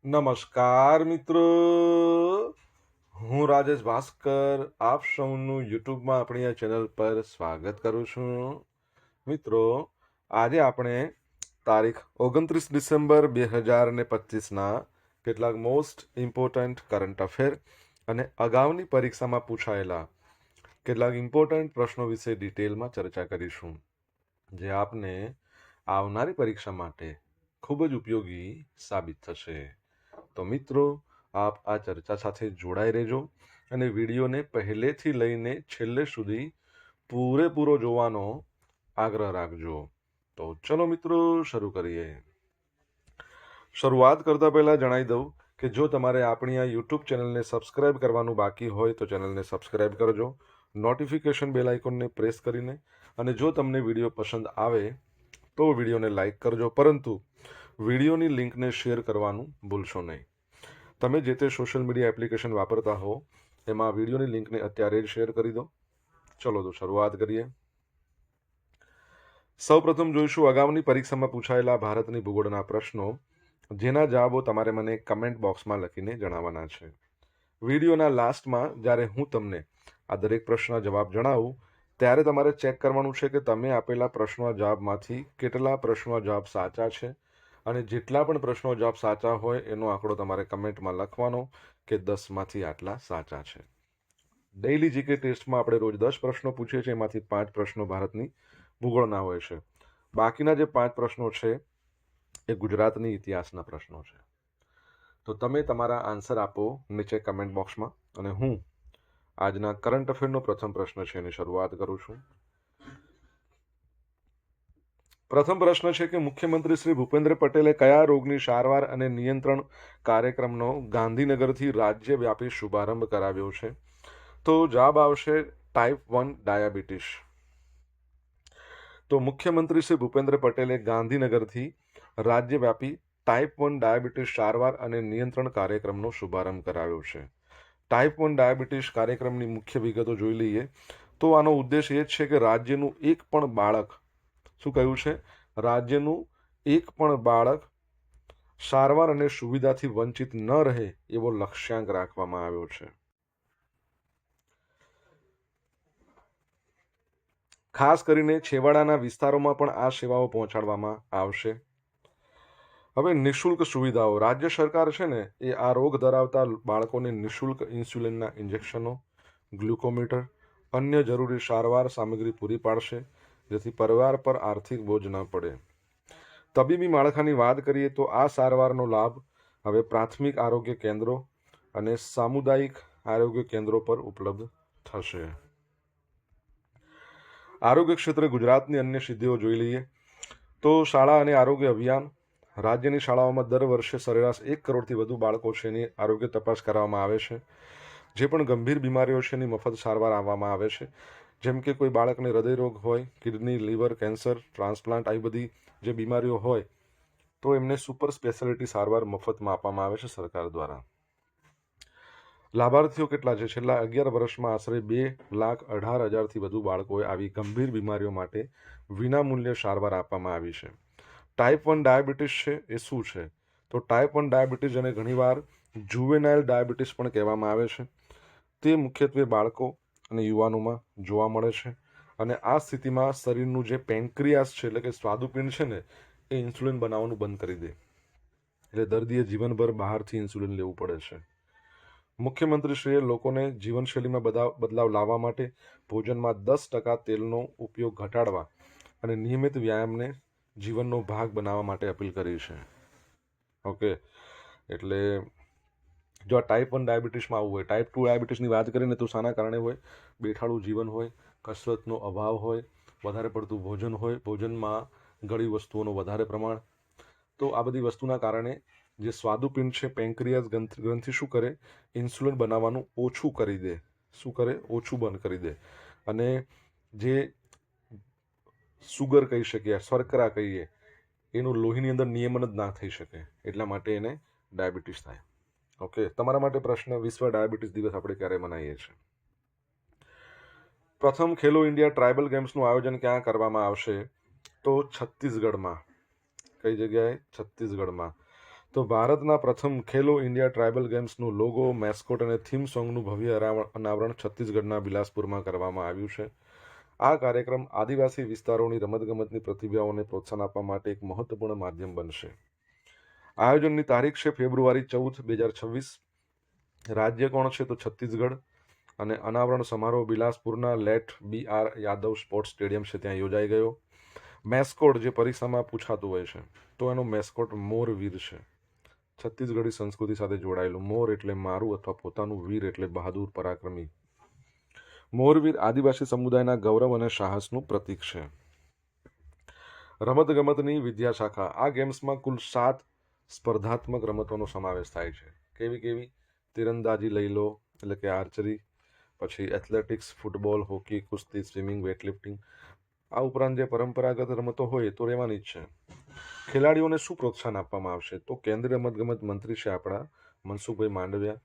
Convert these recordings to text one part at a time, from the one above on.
નમસ્કાર મિત્રો, હું રાજેશ ભાસ્કર આપ સૌનું યુટ્યુબમાં આપણી આ ચેનલ પર સ્વાગત કરું છું. મિત્રો, આજે આપણે તારીખ 29 ડિસેમ્બર 2025ના કેટલાક મોસ્ટ ઇમ્પોર્ટન્ટ કરંટ અફેર અને અગાઉની પરીક્ષામાં પૂછાયેલા કેટલાક ઇમ્પોર્ટન્ટ પ્રશ્નો વિશે ડિટેલમાં ચર્ચા કરીશું, જે આપને આવનારી પરીક્ષા માટે ખૂબ જ ઉપયોગી સાબિત થશે. તો મિત્રો, આપ આ ચર્ચા સાથે જોડાઈ રહેજો અને વિડીયોને પહેલેથી લઈને છેલ્લે સુધી પૂરેપૂરો જોવાનો આગ્રહ રાખજો. તો ચલો મિત્રો, શરૂ કરીએ. શરૂઆત કરતા પહેલા જણાવી દઉં કે જો તમારે આપણી આ યુટ્યુબ ચેનલને સબસ્ક્રાઇબ કરવાનું બાકી હોય તો ચેનલને સબસ્ક્રાઇબ કરજો, નોટિફિકેશન બેલ આઇકોનને પ્રેસ કરીને, અને જો તમને વિડીયો પસંદ આવે તો વિડીયોને લાઈક કરજો, પરંતુ વિડીયોની લિંકને શેર કરવાનું ભૂલશો નહીં. તમે જે તે સોશિયલ મીડિયા એપ્લિકેશન વાપરતા હો એમાં વિડીયોની લિંકને અત્યારે જ શેર કરી દો. ચલો તો શરૂઆત કરીએ. સૌપ્રથમ જોઈશું અગાઉની પરીક્ષામાં પૂછાયેલા ભારતની ભૂગોળના પ્રશ્નો, જેના જવાબો તમારે મને કમેન્ટ બોક્સમાં લખીને જણાવવાના છે. વિડીયોના લાસ્ટમાં જ્યારે હું તમને આ દરેક પ્રશ્નના જવાબ જણાવું ત્યારે તમારે ચેક કરવાનું છે કે તમે આપેલા પ્રશ્નોના જવાબમાંથી કેટલા પ્રશ્નોના જવાબ સાચા છે, અને જેટલા પણ પ્રશ્નો જવાબ સાચા હોય એનો આંકડો તમારે કમેન્ટમાં લખવાનો કે 10માંથી આટલા સાચા છે. ડેઇલી જીકે ટેસ્ટમાં આપણે રોજ 10 પ્રશ્નો પૂછીએ છીએ, એમાંથી 5 પ્રશ્નો ભારતની ભૂગોળના હોય છે. બાકીના જે 5 પ્રશ્નો છે એ ગુજરાતની ઇતિહાસના પ્રશ્નો છે. તો તમે તમારા આન્સર આપો નીચે કમેન્ટ બોક્સમાં, અને હું આજના કરંટ અફેરનો પ્રથમ પ્રશ્ન છે એની શરૂઆત કરું છું. પ્રથમ પ્રશ્ન છે કે મુખ્યમંત્રી શ્રી ભૂપેન્દ્ર પટેલે કયા રોગની સારવાર અને નિયંત્રણ કાર્યક્રમનો ગાંધીનગરથી રાજ્યવ્યાપી શુભારંભ કરાવ્યો છે? તો જવાબ આવશે ટાઈપ 1 ડાયાબિટીસ. તો મુખ્યમંત્રી શ્રી ભૂપેન્દ્ર પટેલે ગાંધીનગરથી રાજ્યવ્યાપી ટાઈપ 1 ડાયાબિટીસ સારવાર અને નિયંત્રણ કાર્યક્રમનો શુભારંભ કરાવ્યો છે. ટાઈપ 1 ડાયાબિટીસ કાર્યક્રમની મુખ્ય વિગતો જોઈ લઈએ તો આનો ઉદ્દેશ એ છે કે રાજ્યનું એક પણ બાળક, શું કહ્યું છે, રાજ્યનું એક પણ બાળક સારવાર અને સુવિધાથી વંચિત ન રહે એવો લક્ષ્યાંક રાખવામાં આવ્યો છે. ખાસ કરીને છેવાડાના વિસ્તારોમાં પણ આ સેવાઓ પહોંચાડવામાં આવશે. હવે નિઃશુલ્ક સુવિધાઓ. રાજ્ય સરકાર છે ને એ આ રોગ ધરાવતા બાળકોને નિઃશુલ્ક ઇન્સ્યુલિનના ઇન્જેક્શનો, ગ્લુકોમીટર, અન્ય જરૂરી સારવાર સામગ્રી પૂરી પાડશે, જેથી પરિવાર પર આર્થિક બોજ ન પડે. તબીબી માળખાની વાત કરીએ તો આ સારવારનો લાભ હવે પ્રાથમિક આરોગ્ય કેન્દ્રો અને સામુદાયિક આરોગ્ય કેન્દ્રો પર ઉપલબ્ધ થશે. આરોગ્ય ક્ષેત્રે ગુજરાતની અન્ય સિદ્ધિઓ જોઈ લઈએ તો શાળા અને આરોગ્ય અભિયાન. રાજ્યની શાળાઓમાં દર વર્ષે સરેરાશ 1 કરોડથી વધુ બાળકો છે એની આરોગ્ય તપાસ કરવામાં આવે છે. જે પણ ગંભીર બીમારીઓ છે એની મફત સારવાર આપવામાં આવે છે. જેમ કે કોઈ બાળકને હૃદયરોગ હોય, કિડની, લીવર, કેન્સર, ટ્રાન્સપ્લાન્ટ, આવી બધી જે બીમારીઓ હોય તો એમને સુપર સ્પેશિયાલિટી સારવાર મફતમાં આપવામાં આવે છે સરકાર દ્વારા. લાભાર્થીઓ કેટલા છે? છેલ્લા 11 વર્ષમાં આશરે 2,18,000થી વધુ બાળકોએ આવી ગંભીર બીમારીઓ માટે વિનામૂલ્યે સારવાર આપવામાં આવી છે. ટાઈપ 1 ડાયાબિટીસ છે એ શું છે? તો ટાઈપ 1 ડાયાબિટીસ, જેને ઘણીવાર જુવેનાઇલ ડાયાબિટીસ પણ કહેવામાં આવે છે, તે મુખ્યત્વે બાળકો અને યુવાનોમાં જોવા મળે છે. અને આ સ્થિતિમાં શરીરનું જે પેન્ક્રિયાસ છે, એટલે કે સ્વાદુપિંડ છે ને, એ ઇન્સ્યુલિન બનાવવાનું બંધ કરી દે, એટલે દર્દીએ જીવનભર બહારથી ઇન્સ્યુલિન લેવું પડે છે. મુખ્યમંત્રીશ્રીએ લોકોને જીવનશૈલીમાં બદલાવ લાવવા માટે ભોજનમાં 10% તેલનો ઉપયોગ ઘટાડવા અને નિયમિત વ્યાયામને જીવનનો ભાગ બનાવવા માટે અપીલ કરી છે. ઓકે, એટલે જો આ ટાઈપ 1 ડાયાબિટીસમાં આવું હોય. ટાઈપ 2 ડાયાબિટીસની વાત કરીને તો શાના કારણે હોય? બેઠાડું જીવન હોય, કસરતનો અભાવ હોય, વધારે પડતું ભોજન હોય, ભોજનમાં ગળી વસ્તુઓનું વધારે પ્રમાણ. તો આ બધી વસ્તુના કારણે જે સ્વાદુપિંડ છે, પેન્ક્રિયાસ ગ્રંથિ શું કરે? ઇન્સ્યુલિન બનાવવાનું ઓછું કરી દે. શું કરે? ઓછું બંધ કરી દે. અને જે સુગર કહી શકીએ, શર્કરા કહીએ, એનું લોહીની અંદર નિયમન જ ના થઈ શકે, એટલા માટે એને ડાયાબિટીસ થાય. ઓકે, તમારા માટે પ્રશ્ન, વિશ્વ ડાયાબિટીસ દિવસ આપણે ક્યારે મનાવીએ છીએ? પ્રથમ ખેલો ઇન્ડિયા ટ્રાઇબલ ગેમ્સનું આયોજન ક્યાં કરવામાં આવશે? તો છત્તીસગઢમાં. કઈ જગ્યાએ? છત્તીસગઢમાં. તો ભારતના પ્રથમ ખેલો ઇન્ડિયા ટ્રાઇબલ ગેમ્સનું લોગો, મેસ્કોટ અને થીમ સોંગનું ભવ્ય અનાવરણ છત્તીસગઢના બિલાસપુરમાં કરવામાં આવ્યું છે. આ કાર્યક્રમ આદિવાસી વિસ્તારોની રમતગમતની પ્રતિભાઓને પ્રોત્સાહન આપવા માટે એક મહત્વપૂર્ણ માધ્યમ બનશે. આયોજનની તારીખ છે ફેબ્રુઆરી 14, 2026. રાજ્ય કોણ છે તો છત્તીસગઢ. અને અનાવરણ સમારોહ બિલાસપુરના late BR Yadav sports stadium છે ત્યાં યોજાઈ ગયો. મેસ્કોટ જે પરીક્ષામાં પૂછાતું હોય છે તો એનો મેસ્કોટ મોરવીર છે. છત્તીસગઢી સંસ્કૃતિ સાથે જોડાયેલું. મોર એટલે મારું અથવા પોતાનું, વીર એટલે બહાદુર પરાક્રમી. મોરવીર આદિવાસી સમુદાયના ગૌરવ અને સાહસનું પ્રતીક છે. રમતગમતની વિદ્યાશાખા. આ ગેમ્સમાં કુલ 7 સ્પર્ધાત્મક રમતોનો સમાવેશ થાય છે. કેવી? તીરંદાજી લઈ લો એટલે કે આર્ચરી, પછી એથ્લેટિક્સ, ફૂટબોલ, હોકી, કુસ્તી, સ્વિમિંગ, વેઇટલિફ્ટિંગ. આ ઉપરાંત જે પરંપરાગત રમતો હોય તો રહેવાની જ છે. ખેલાડીઓને શું પ્રોત્સાહન આપવામાં આવશે તો કેન્દ્રીય રમતગમત મંત્રી છે આપણા મનસુખભાઈ માંડવિયા,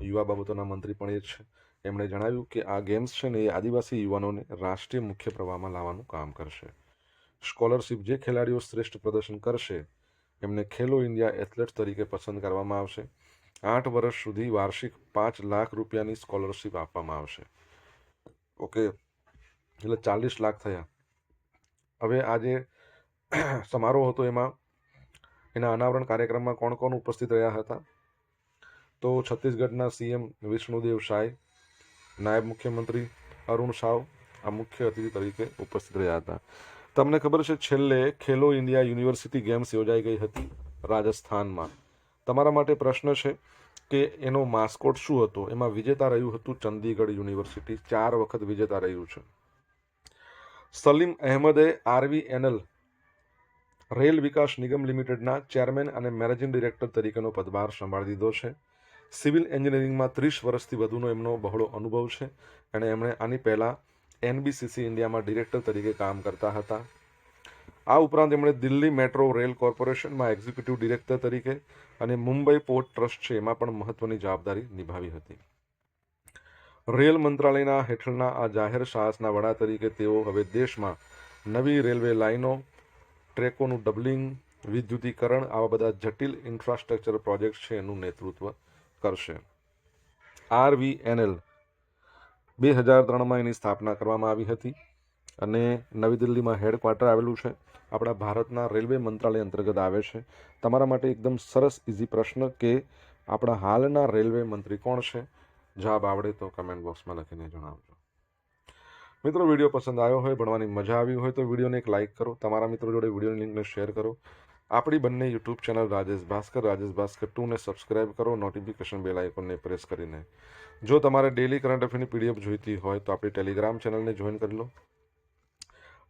યુવા બાબતોના મંત્રી પણ એ જ છે. એમણે જણાવ્યું કે આ ગેમ્સ છે ને એ આદિવાસી યુવાનોને રાષ્ટ્રીય મુખ્ય પ્રવાહમાં લાવવાનું કામ કરશે. સ્કોલરશિપ. જે ખેલાડીઓ શ્રેષ્ઠ પ્રદર્શન કરશે એમને ખેલો ઇન્ડિયા એથ્લેટ તરીકે પસંદ કરવામાં આવશે. 8 વર્ષ સુધી વાર્ષિક 5 લાખ રૂપિયાની સ્કોલરશિપ આપવામાં આવશે. ઓકે, એટલે 40 લાખ થયા. હવે આજે સમારોહ હતો એમાં એના અનાવરણ કાર્યક્રમમાં કોણ કોણ ઉપસ્થિત રહ્યા હતા તો છત્તીસગઢના CM વિષ્ણુદેવ સાય, નાયબ મુખ્યમંત્રી અરુણ સાવ આ મુખ્ય અતિથિ તરીકે ઉપસ્થિત રહ્યા હતા. તમને ખબર છે છેલ્લે ખેલો ઇન્ડિયા યુનિવર્સિટી ગેમ્સ યોજાઈ ગઈ હતી રાજસ્થાનમાં. તમારા માટે પ્રશ્ન છે કે એનો માસ્કોટ શું હતો. એમાં વિજેતા રહ્યું હતું ચંદીગઢ યુનિવર્સિટી. 4 વખત વિજેતા રહ્યું છે. સલીમ અહેમદે RVNL રેલ વિકાસ નિગમ લિમિટેડના ચેરમેન અને મેનેજિંગ ડિરેક્ટર તરીકેનો પદભાર સંભાળી દીધો છે. સિવિલ એન્જિનિયરિંગમાં 30 વર્ષથી વધુનો એમનો બહોળો અનુભવ છે અને એમણે આની પહેલાં NBCC ઇન્ડિયામાં ડિરેક્ટર તરીકે કામ કરતા હતા. આ ઉપરાંત એમણે દિલ્હી મેટ્રો રેલ કોર્પોરેશનમાં એક્ઝિક્યુટિવ ડિરેક્ટર તરીકે અને મુંબઈ પોર્ટ ટ્રસ્ટ છે એમાં પણ મહત્વની જવાબદારી નિભાવી હતી. રેલ મંત્રાલયના હેઠળના આ જાહેર સાહસના વડા તરીકે તેઓ હવે દેશમાં નવી રેલવે લાઇનો, ટ્રેકોનું ડબલિંગ, વિદ્યુતીકરણ આવા બધા જટિલ ઇન્ફ્રાસ્ટ્રક્ચર પ્રોજેક્ટ છે એનું નેતૃત્વ કરશે. RVNL 2003માં એની સ્થાપના કરવામાં આવી હતી અને નવી દિલ્હીમાં હેડક્વાર્ટર આવેલું છે. આપણા ભારતના રેલવે મંત્રાલય અંતર્ગત આવે છે. તમારા માટે એકદમ સરસ ઇઝી પ્રશ્ન કે આપણા હાલના રેલવે મંત્રી કોણ છે? જવાબ આવડે તો કમેન્ટ બોક્સમાં લખીને જણાવજો. મિત્રો, વિડીયો પસંદ આવ્યો હોય, ભણવાની મજા આવી હોય તો વિડીયોને એક લાઇક કરો. તમારા મિત્રો જોડે વિડીયોની લિંકને શેર કરો. આપણી બંને યુટ્યુબ ચેનલ રાજેશ ભાસ્કર 2ને સબસ્ક્રાઇબ કરો નોટિફિકેશન બેલ આઇકોનને પ્રેસ કરીને. જો તમારે ડેલી કરંટ અફેરની PDF જોઈતી હોય તો આપણી ટેલિગ્રામ ચેનલને જોઈન કરી લો.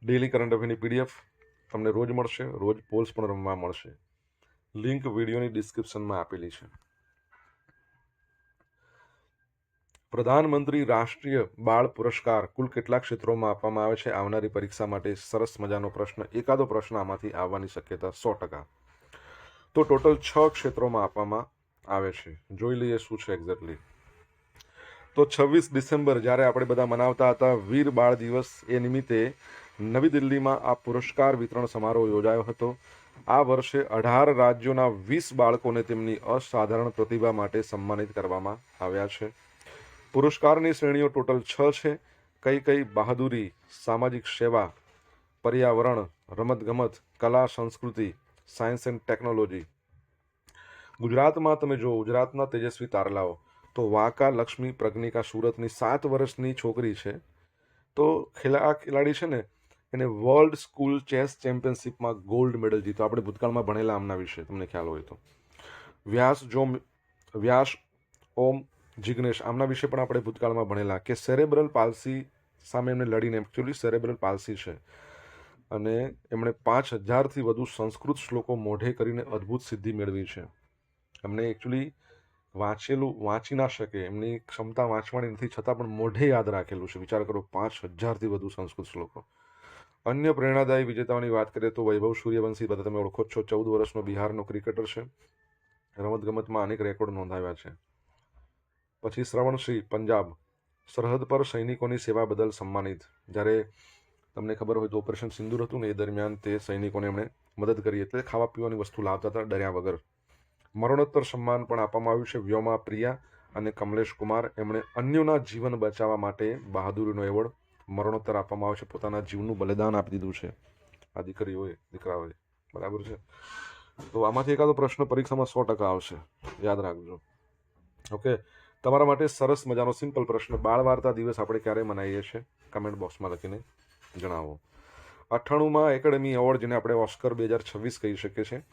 ડેલી કરંટ અફેરની PDF તમને રોજ મળશે. રોજ પોલ્સ પણ રમવા મળશે. લિંક વિડીયોની ડિસ્ક્રિપ્શનમાં આપેલી છે. પ્રધાનમંત્રી રાષ્ટ્રીય બાળ પુરસ્કાર કુલ કેટલા ક્ષેત્રોમાં આપવામાં આવે છે? આવનારી પરીક્ષા માટે સરસ મજાનો પ્રશ્ન. એકાદો પ્રશ્ન આમાંથી આવવાની શક્યતા 100%. તો ટોટલ 6 ક્ષેત્રોમાં આપવામાં આવે છે. જોઈ લઈએ શું છે એક્ઝેક્ટલી. તો 26 ડિસેમ્બર જ્યારે આપણે બધા મનાવતા હતા વીર બાળ દિવસ, એ નિમિત્તે નવી દિલ્હીમાં આ પુરસ્કાર વિતરણ સમારોહ યોજાયો હતો. આ વર્ષે 18 રાજ્યોના 20 બાળકોને તેમની અસાધારણ પ્રતિભા માટે સન્માનિત કરવામાં આવ્યા છે. પુરસ્કારની શ્રેણીઓ ટોટલ 6 છે. કઈ? બહાદુરી, સામાજિક સેવા, પર્યાવરણ, રમતગમત, કલા સંસ્કૃતિ, સાયન્સ એન્ડ ટેકનોલોજી. ગુજરાતમાં તમે જો ગુજરાતના તેજસ્વી તારલાઓ તો વાંકા લક્ષ્મી પ્રજ્ઞિકા સુરતની 7 વર્ષની છોકરી છે. તો આ ખેલાડી છે ને એને વર્લ્ડ સ્કૂલ ચેસ ચેમ્પિયનશિપમાં ગોલ્ડ મેડલ જીતો. આપણે ભૂતકાળમાં ભણેલા આમના વિશે તમને ખ્યાલ હોય તો. વ્યાસ ઓમ જિગ્નેશ આમના વિશે પણ આપણે ભૂતકાળમાં ભણેલા કે સેરેબ્રલ પાલ્સી સામે એમને લડીને, એકચ્યુઅલી સેરેબ્રલ પાલ્સી છે અને એમણે 5000થી વધુ સંસ્કૃત શ્લોકો મોઢે કરીને અદ્ભુત સિદ્ધિ મેળવી છે. એમને એકચ્યુઅલી વાંચી ના શકે, એમની ક્ષમતા વાંચવાની નથી છતાં પણ મોઢે યાદ રાખેલું છે. વિચાર કરો, 5000થી વધુ સંસ્કૃત શ્લોકો. અન્ય પ્રેરણાદાયી વિજેતાઓની વાત કરીએ તો વૈભવ સૂર્યવંશી, બધા તમે ઓળખો છો, 14 વર્ષનો બિહારનો ક્રિકેટર છે. રમતગમતમાં અનેક રેકોર્ડ નોંધાવ્યા છે. પછી શ્રવણશ્રી પંજાબ, સરહદ પર સૈનિકોની સેવા બદલ સન્માનિત. જ્યારે તમને ખબર હોય તો ઓપરેશન સિંદૂર હતું ને એ દરમિયાન તે સૈનિકોને એમણે મદદ કરી, એટલે ખાવા પીવાની વસ્તુ લાવતા હતા ડર્યા વગર. મરણોત્તર સન્માન પણ આપવામાં આવ્યું છે વ્યોમા પ્રિયા અને કમલેશ કુમાર. એમણે અન્યોના જીવન બચાવવા માટે બહાદુરીનો એવોર્ડ મરણોત્તર આપવામાં આવે છે. પોતાના જીવનું બલિદાન આપી દીધું છે આ દીકરીઓએ, દીકરાઓએ. બરાબર છે. તો આમાંથી એકાદો પ્રશ્ન પરીક્ષામાં 100% આવશે, યાદ રાખજો. ઓકે, તમારા માટે સરસ મજાનો સિમ્પલ પ્રશ્ન. બાળ વાર્તા દિવસ આપણે ક્યારે મનાવીએ છીએ? કમેન્ટ બોક્સમાં લખીને જણાવો. 98માં એકેડેમી એવોર્ડ, જેને આપણે ઓસ્કર 2026 કહી શકીએ છીએ,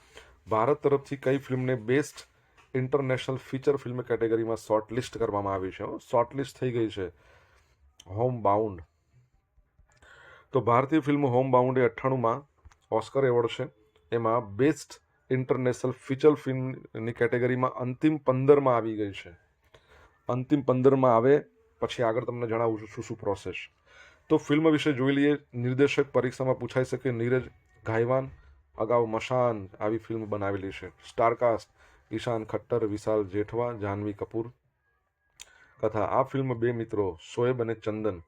ભારત તરફથી કઈ ફિલ્મને બેસ્ટ ઇન્ટરનેશનલ ફીચર ફિલ્મ કેટેગરીમાં શોર્ટલિસ્ટ કરવામાં આવી છે? શોર્ટલિસ્ટ થઈ ગઈ છે. Home bound. તો ભારતીય ફિલ્મ હોમ બાઉન્ડ એ 98માં ઓસ્કર એવોર્ડ છે. એમાં બેસ્ટ ઇન્ટરનેશનલ ફીચર ફિલ્મની કેટેગરીમાં અંતિમ 15માં આવી ગઈ છે. અંતિમ 15માં આવે પછી આગળ તમને જણાવું છું શું શું પ્રોસેસ. તો ફિલ્મ વિશે જોઈ લઈએ. નિર્દેશક પરીક્ષામાં પૂછાઈ શકે નીરજ ઘાયવાન. અગાઉ મશાન આવી ફિલ્મ બનાવેલી છે. સ્ટારકાસ્ટ ઈશાન ખટ્ટર, વિશાલ જેઠવા, જાહ્નવી કપૂર. કથા: આ ફિલ્મ બે મિત્રો શોએબ અને ચંદન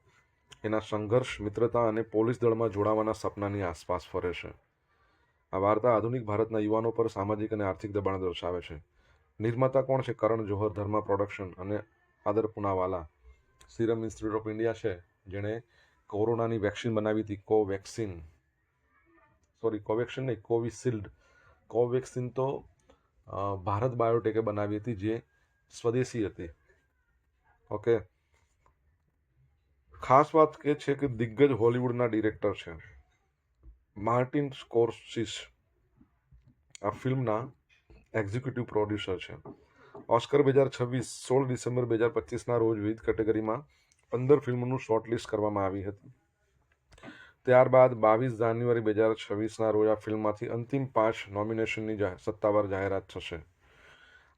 એના સંઘર્ષ, મિત્રતા અને પોલીસ દળમાં જોડાવાના સપનાની આસપાસ ફરે છે. આ વાર્તા આધુનિક ભારતના યુવાનો પર સામાજિક અને આર્થિક દબાણ દર્શાવે છે. નિર્માતા કોણ છે? કરણ જોહર, ધર્મા પ્રોડક્શન અને આદર પૂનાવાલા. સિરમ ઇન્સ્ટિટ્યૂટ ઓફ ઇન્ડિયા છે જેણે કોરોનાની વેક્સિન બનાવી હતી. કોવેક્સિન નહીં, કોવિશિલ્ડ. કોવેક્સિન તો ભારત બાયોટેકે બનાવી હતી, જે સ્વદેશી હતી. ઓકે, ખાસ વાત એ છે કે દિગ્ગજ હોલિવૂડના ડિરેક્ટર છે માર્ટિન સ્કોર્સિસ. આ ફિલ્મના એક્ઝિક્યુટિવ પ્રોડ્યુસર છે. ઓસ્કર 2026 16 ડિસેમ્બર 2025ના રોજ વિવિધ કેટેગરીમાં 15 ફિલ્મોનું શોર્ટલિસ્ટ કરવામાં આવી હતી. ત્યારબાદ 22 જાન્યુઆરી 2026ના રોજ આ ફિલ્મમાંથી અંતિમ 5 નોમિનેશનની સત્તાવાર જાહેરાત થશે.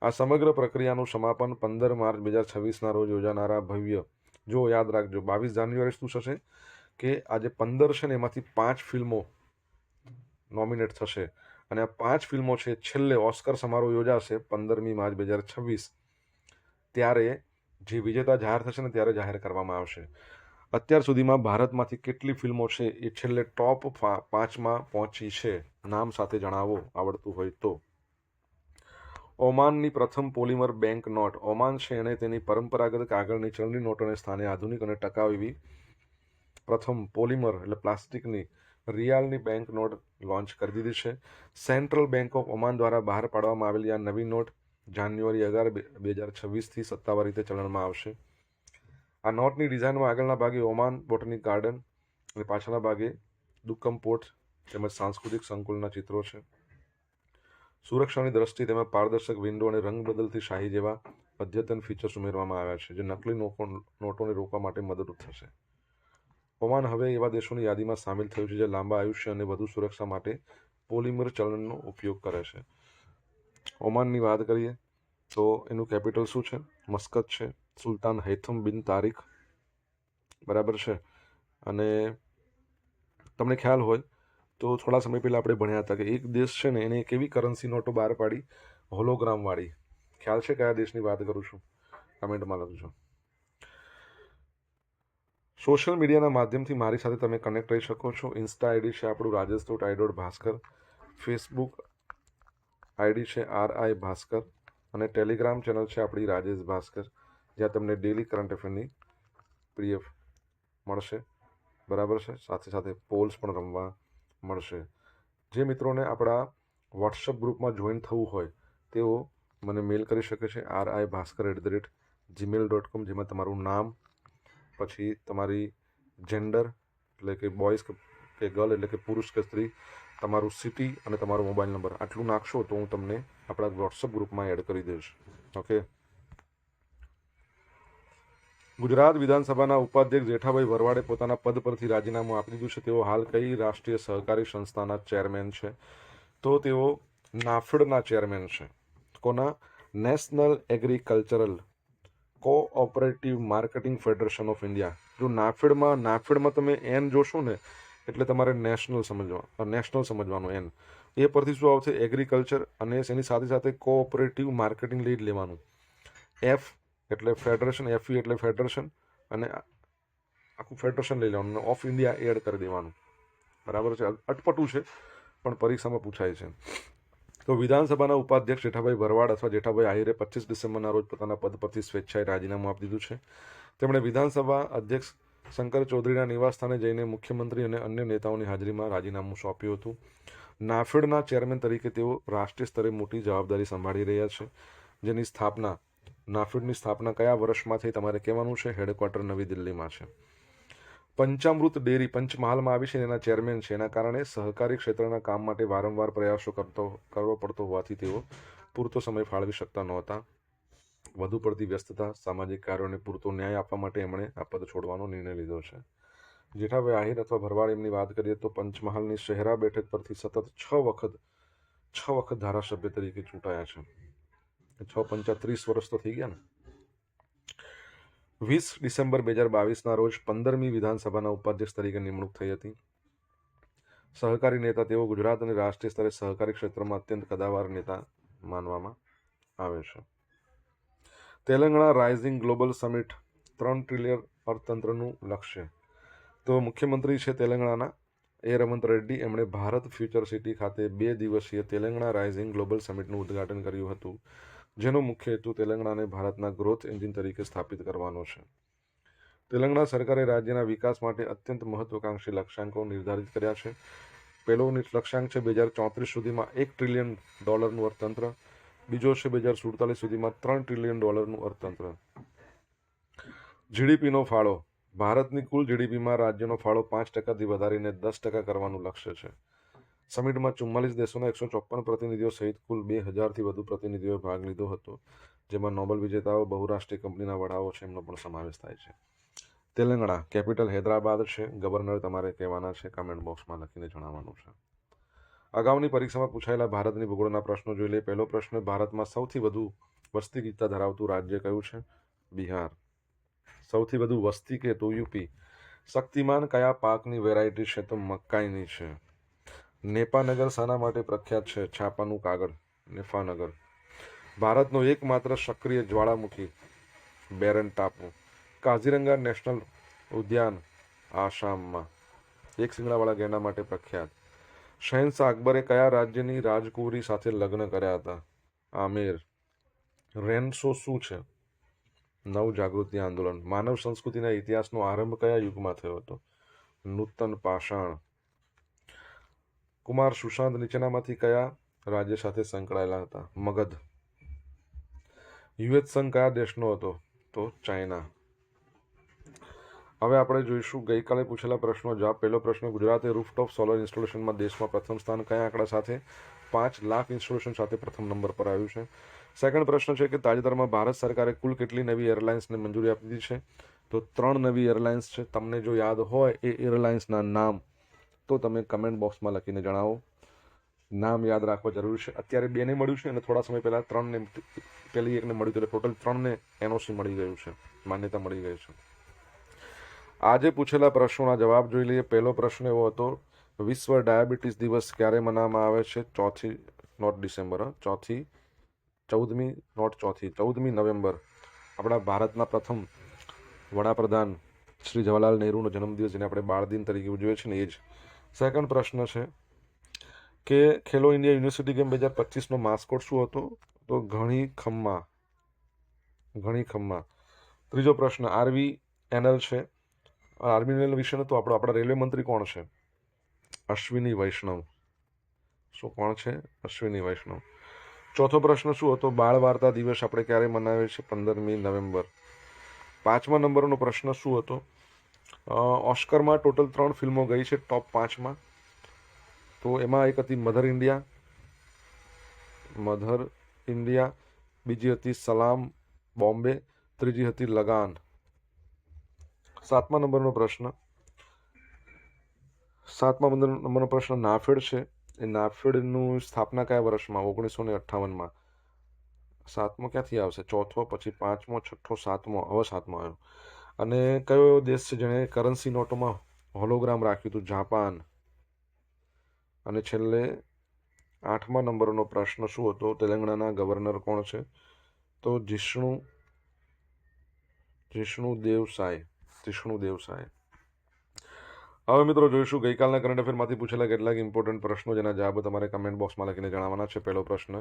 આ સમગ્ર પ્રક્રિયાનું સમાપન 15 માર્ચ 2026ના રોજ યોજાનારા ભવ્ય, જો યાદ રાખજો 22 જાન્યુઆરી શું થશે કે આજે 15 છે ને એમાંથી 5 ફિલ્મો નોમિનેટ થશે અને આ 5 ફિલ્મો છે છેલ્લે ઓસ્કર સમારોહ યોજાશે 15મી માર્ચ 2026. ત્યારે જે વિજેતા જાહેર થશે ને ત્યારે જાહેર કરવામાં આવશે. અત્યાર સુધીમાં ભારતમાંથી કેટલી ફિલ્મો છે એ છેલ્લે ટોપ 5માં પહોંચી છે? નામ સાથે જણાવો આવડતું હોય તો. ઓમાનની પ્રથમ પોલિમર બેંક નોટ. ઓમાન છે એણે તેની પરંપરાગત કાગળની ચલણી નોટોને સ્થાને આધુનિક અને ટકાઉ એવી પ્રથમ પોલિમર એટલે પ્લાસ્ટિકની રિયાલની બેંક નોટ લોન્ચ કરી દીધી છે. સેન્ટ્રલ બેંક ઓફ ઓમાન દ્વારા બહાર પાડવામાં આવેલી આ નવી નોટ જાન્યુઆરી 11, 2026થી સત્તાવાર રીતે ચલણમાં આવશે. આ નોટની ડિઝાઇનમાં આગળના ભાગે ઓમાન બોટનિક ગાર્ડન અને પાછળના ભાગે દુક્કમ પોર્ટ તેમજ સાંસ્કૃતિક સંકુલના ચિત્રો છે. સુરક્ષાની દ્રષ્ટિએ તેમાં પારદર્શક વિન્ડો અને રંગ બદલતી શાહી જેવા અદ્યતન ફીચર્સ ઉમેરવામાં આવ્યા છે, જે નકલી નોટોને રોકવા માટે મદદરૂપ થશે. ઓમાન હવે એવા દેશોની યાદીમાં સામેલ થયું છે જે લાંબા આયુષ્ય અને વધુ સુરક્ષા માટે પોલિમર ચલણનો ઉપયોગ કરે છે. ઓમાનની વાત કરીએ તો એનું કેપિટલ શું છે? મસ્કત છે. સુલતાન હૈથમ બિન તારિક, બરાબર છે. અને તમને ખ્યાલ હોય તો થોડા સમય પહેલાં આપણે ભણ્યા હતા કે એક દેશ છે ને એને એક એવી કરન્સી નોટો બહાર પાડી હોલોગ્રામવાળી. ખ્યાલ છે કયા દેશની વાત કરું છું? કમેન્ટમાં લખજો. સોશિયલ મીડિયાના માધ્યમથી મારી સાથે તમે કનેક્ટ રહી શકો છો. ઇન્સ્ટા આઈડી છે આપણું rajesh.i.bhaskar, ફેસબુક આઈડી છે RI ભાસ્કર અને ટેલિગ્રામ ચેનલ છે આપણી રાજેશ ભાસ્કર, જ્યાં તમને ડેલી કરંટ અફેરની પીડીએફ મળશે, બરાબર છે. સાથે સાથે પોલ્સ પણ રમવા મળશે. જે મિત્રોને આપણા વોટ્સઅપ ગ્રુપમાં જોઈન થવું હોય તેઓ મને મેલ કરી શકે છે ribhaskar@gmail.com, જેમાં તમારું નામ, પછી તમારી જેન્ડર એટલે કે બોયઝ કે ગર્લ એટલે કે પુરુષ કે સ્ત્રી, તમારું સિટી અને તમારો મોબાઈલ નંબર આટલું નાખશો તો હું તમને આપણા વોટ્સઅપ ગ્રુપમાં એડ કરી દઈશ. ઓકે. ગુજરાત વિધાનસભાના ઉપાધ્યક્ષ જેઠાભાઈ ભરવાડે પોતાના પદ પરથી રાજીનામું આપી દીધું છે. તેઓ હાલ કઈ રાષ્ટ્રીય સહકારી સંસ્થાના ચેરમેન છે? તો તેઓ નાફેડના ચેરમેન છે. કોના? National agricultural cooperative marketing federation of India. જો નાફેડમાં તમે એન જોશો ને એટલે તમારે નેશનલ સમજવાનું. એન એ પરથી શું આવશે? એગ્રીકલ્ચર, અને એની સાથે સાથે કોઓપરેટિવ માર્કેટિંગ લઈ લેવાનું. એફ એટલે ફેડરેશન, FE એટલે ફેડરેશન, અને આખું ફેડરેશન લઈ લેવાનું. ઓફ ઇન્ડિયા એડ કરી દેવાનું, બરાબર છે. અટપટું છે પણ પરીક્ષામાં પૂછાય છે. તો વિધાનસભાના ઉપાધ્યક્ષ જેઠાભાઈ ભરવાડ અથવા જેઠાભાઈ આહિરે 25 ડિસેમ્બરના રોજ પોતાના પદ પરથી સ્વેચ્છાએ રાજીનામું આપી દીધું છે. તેમણે વિધાનસભા અધ્યક્ષ શંકર ચૌધરીના નિવાસસ્થાને જઈને મુખ્યમંત્રી અને અન્ય નેતાઓની હાજરીમાં રાજીનામું સોંપ્યું હતું. નાફેડના ચેરમેન તરીકે તેઓ રાષ્ટ્રીય સ્તરે મોટી જવાબદારી સંભાળી રહ્યા છે, જેની સ્થાપના નાફેડની સ્થાપના કયા વર્ષમાં થઈ તમારે કહેવાનું છે. હેડક્વાર્ટર નવી દિલ્હીમાં છે. પંચામૃત ડેરી પંચમહાલમાં આવી છે, એના ચેરમેન છે. એના કારણે સહકારી ક્ષેત્રના કામ માટે વારંવાર પ્રયાસો કરવો પડતો હોવાથી તેઓ પૂરતો સમય ફાળવી શકતા નહોતા. વધુ પડતી વ્યસ્તતા, સામાજિક કાર્યોને પૂરતો ન્યાય આપવા માટે એમણે આ પદ છોડવાનો નિર્ણય લીધો છે. જેઠાભાઈ આહિર અથવા ભરવાડ એમની વાત કરીએ તો પંચમહાલની શહેરા બેઠક પરથી સતત 6 વખત ધારાસભ્ય તરીકે ચૂંટાયા છે. 6 પંચા 30 વર્ષ તો થઈ ગયા ને. 20 ડિસેમ્બર 2022ના રોજ 15મી વિધાનસભાના ઉપાધ્યક્ષ તરીકે નિમણૂક થઈ હતી. સહકારી નેતા તેઓ ગુજરાત અને રાષ્ટ્રીય સ્તરે સહકારી ક્ષેત્રમાં અત્યંત કદાવર નેતા માનવામાં આવે છે. Telangana rising global summit 3 trillion અર્થતંત્રનું લક્ષ્ય. તો મુખ્યમંત્રી છે તેલંગાણાના એ રેવંત રેડ્ડી. એમણે ભારત ફ્યુચર સિટી ખાતે 2 દિવસીય તેલંગાણા રાઇઝિંગ ગ્લોબલ સમિટનું ઉદ્ઘાટન કર્યું હતું, જેનો મુખ્ય હેતુ તેલંગાણાને ભારતના ગ્રોથ એન્જિન તરીકે સ્થાપિત કરવાનો છે. તેલંગાણા સરકારે રાજ્યના વિકાસ માટે અત્યંત મહત્વાકાંક્ષી લક્ષ્યાંકો નિર્ધારિત કર્યા છે. પહેલો લક્ષ્યાંક છે 2034 સુધીમાં $1 ટ્રિલિયન અર્થતંત્ર. બીજો છે 2047 સુધીમાં $3 ટ્રિલિયન અર્થતંત્ર. જીડીપીનો ફાળો. ભારતની કુલ જીડીપીમાં રાજ્યનો ફાળો 5%થી વધારીને 10% કરવાનું લક્ષ્ય છે. સમિટમાં 44 દેશોના 154 પ્રતિનિધિઓ સહિત કુલ 2000થી વધુ પ્રતિનિધિઓએ ભાગ લીધો હતો, જેમાં નોબેલ વિજેતાઓ, બહુરાષ્ટ્રીય કંપનીના વડાઓ છે, એમનો પણ સમાવેશ થાય છે. તેલંગાણા કેપિટલ હૈદરાબાદ છે. ગવર્નર તમારે કહેવાના છે, કમેન્ટ બોક્સમાં લખીને જણાવવાનું છે. અગાઉની પરીક્ષામાં પૂછાયેલા ભારતની ભૂગોળના પ્રશ્નો જોઈ લઈએ. પહેલો પ્રશ્ન, ભારતમાં સૌથી વધુ વસ્તી ગીતતા ધરાવતું રાજ્ય કયું છે? બિહાર. સૌથી વધુ વસ્તી કે તો યુપી. શક્તિમાન કયા પાકની વેરાયટી છે? તો મકાઈની છે. નેપાનગર શાના માટે પ્રખ્યાત છે? છાપાનું કાગળ. નેફાનગર. ભારતનો એકમાત્ર સક્રિય જ્વાળામુખી બેરન ટાપુ. કાઝીરંગા નેશનલ ઉદ્યાન આસામમાં. એક શિંગડાવાળા ગેંડા માટે પ્રખ્યાત. શહેનશાહ અકબરે કયા રાજ્યની રાજકુંવરી સાથે લગ્ન કર્યા હતા? આમેર. રેનશો શું છે? નવ જાગૃતિ આંદોલન. માનવ સંસ્કૃતિના ઇતિહાસનો આરંભ કયા યુગમાં થયો હતો? નૂતન પાષાણ. કુમાર સુશાંત નીચેનામાંથી કયા રાજ્ય સાથે સંકળાયેલા હતા? મગધ. યુએસ સંઘ કયા દેશનો હતો? તો ચાઇના. હવે આપણે જોઈશું ગઈકાલે પૂછેલા પ્રશ્નો જવાબ. પહેલો પ્રશ્ન, ગુજરાતે રૂફટોપ સોલર ઇન્સ્ટોલેશનમાં દેશમાં પ્રથમ સ્થાન કયા આંકડા સાથે? 5 લાખ ઇન્સ્ટોલેશન સાથે પ્રથમ નંબર પર આવ્યું છે. સેકન્ડ પ્રશ્ન છે કે તાજેતરમાં ભારત સરકારે કુલ કેટલી નવી એરલાઇન્સને મંજૂરી આપી દીધી છે? તો 3 નવી એરલાઇન્સ છે. તમને જો યાદ હોય એ એરલાઇન્સના નામ તો તમે કમેન્ટ બોક્સમાં લખીને જણાવો. નામ યાદ રાખવા જરૂરી છે. અત્યારે 2ને મળ્યું છે અને થોડા સમય પહેલા 3ને પેલી એકને મળ્યું, એટલે ટોટલ 3ને એનઓસી મળી ગયું છે, માન્યતા મળી ગઈ છે. આજે પૂછેલા પ્રશ્નોના જવાબ જોઈ લઈએ. પહેલો પ્રશ્ન એવો હતો, વિશ્વ ડાયાબિટીસ દિવસ ક્યારે મનાવવામાં આવે છે? 4 નોટ ડિસેમ્બર, 14મી નવેમ્બર. આપણા ભારતના પ્રથમ વડાપ્રધાન શ્રી જવાહરલાલ નહેરુનો જન્મદિવસ, જેને આપણે બાળ દિન તરીકે ઉજવીએ છીએ ને, એ જ. સેકન્ડ પ્રશ્ન છે કે ખેલો ઇન્ડિયા યુનિવર્સિટી ગેમ 2025નો માસ્કોટ શું હતો? તો ઘણી ખમ્મા. ત્રીજો પ્રશ્ન, આરવીએનએલ છે. આર્મીએનએલ વિશે તો આપણા રેલવે મંત્રી કોણ છે? અશ્વિની વૈષ્ણવ. શું કોણ છે? અશ્વિની વૈષ્ણવ. ચોથો પ્રશ્ન શું હતો? બાળ વાર્તા દિવસ આપણે ક્યારે મનાવીએ છીએ? 15મી નવેમ્બર. 5મા નંબરનો પ્રશ્ન શું હતો? ઓસ્કરમાં ટોટલ 3 ફિલ્મો ગઈ છે ટોપ 5માં. તો એમાં એક હતી મધર ઇન્ડિયા, બીજી હતી સલામ બોમ્બે, ત્રીજી હતી લગાન. 7મા નંબરનો પ્રશ્ન નાફેડ છે. એ નાફેડનું સ્થાપના કયા વર્ષમાં? 1958માં. 7મો ક્યાંથી આવશે? ચોથો, પછી 5મો, 6ઠ્ઠો, 7મો. હવે 7મો આવ્યો. અને કયો એવો દેશ છે જેણે કરન્સી નોટોમાં હોલોગ્રામ રાખ્યું હતું? જાપાન. અને છેલ્લે 8મા નંબરનો પ્રશ્ન શું હતો? તેલંગાણાના ગવર્નર કોણ છે? તો જિષ્ણુ દેવસાય. હવે મિત્રો જોઈશું ગઈકાલના કરંટ અફેરમાંથી પૂછેલા કેટલાક ઇમ્પોર્ટન્ટ પ્રશ્નો જેના જવાબ તમારે કમેન્ટ બોક્સમાં લખીને જણાવવાના છે. પહેલો પ્રશ્ન,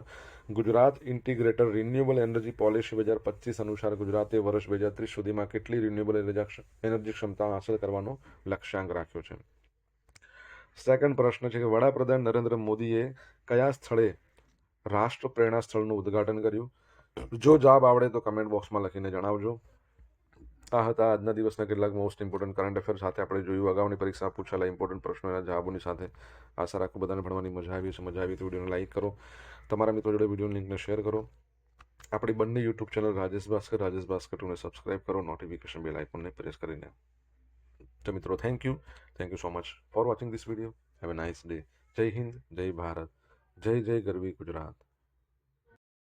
Gujarat integrated renewable energy policy 2025 અનુસાર ગુજરાતે વર્ષ 2030 સુધીમાં કેટલી રિન્યુએબલ એનર્જી ક્ષમતા હાંસલ કરવાનો લક્ષ્યાંક રાખ્યો છે? સેકન્ડ પ્રશ્ન છે કે વડાપ્રધાન નરેન્દ્ર મોદીએ કયા સ્થળે રાષ્ટ્ર પ્રેરણા સ્થળનું ઉદ્ઘાટન કર્યું? જો જવાબ આવડે તો કમેન્ટ બોક્સમાં લખીને જણાવજો. આ હતા આજના દિવસના કેટલાક મોસ્ટ ઇમ્પોર્ટન્ટ કરંટ અફેર સાથે આપણે જોયું અગાઉની પરીક્ષામાં પૂછાયેલા ઇમ્પોર્ટન્ટ પ્રશ્નોના જવાબોની સાથે. આશા રાખું બધાને ભણવાની મજા આવી હશે. મજા આવી તો વિડીયોને લાઈક કરો, તમારા મિત્રો જોડે વિડીયોની લિંકને શેર કરો. આપણી બંને યુટ્યુબ ચેનલ રાજેશ ભાસ્કર 2ને સબસ્ક્રાઇબ કરો, નોટિફિકેશન બેલ આઇકોનને પ્રેસ કરીને. તો મિત્રો thank you so much for watching this video. Have a nice day. Jai Hind, જય ભારત, જય જય ગરવી ગુજરાત.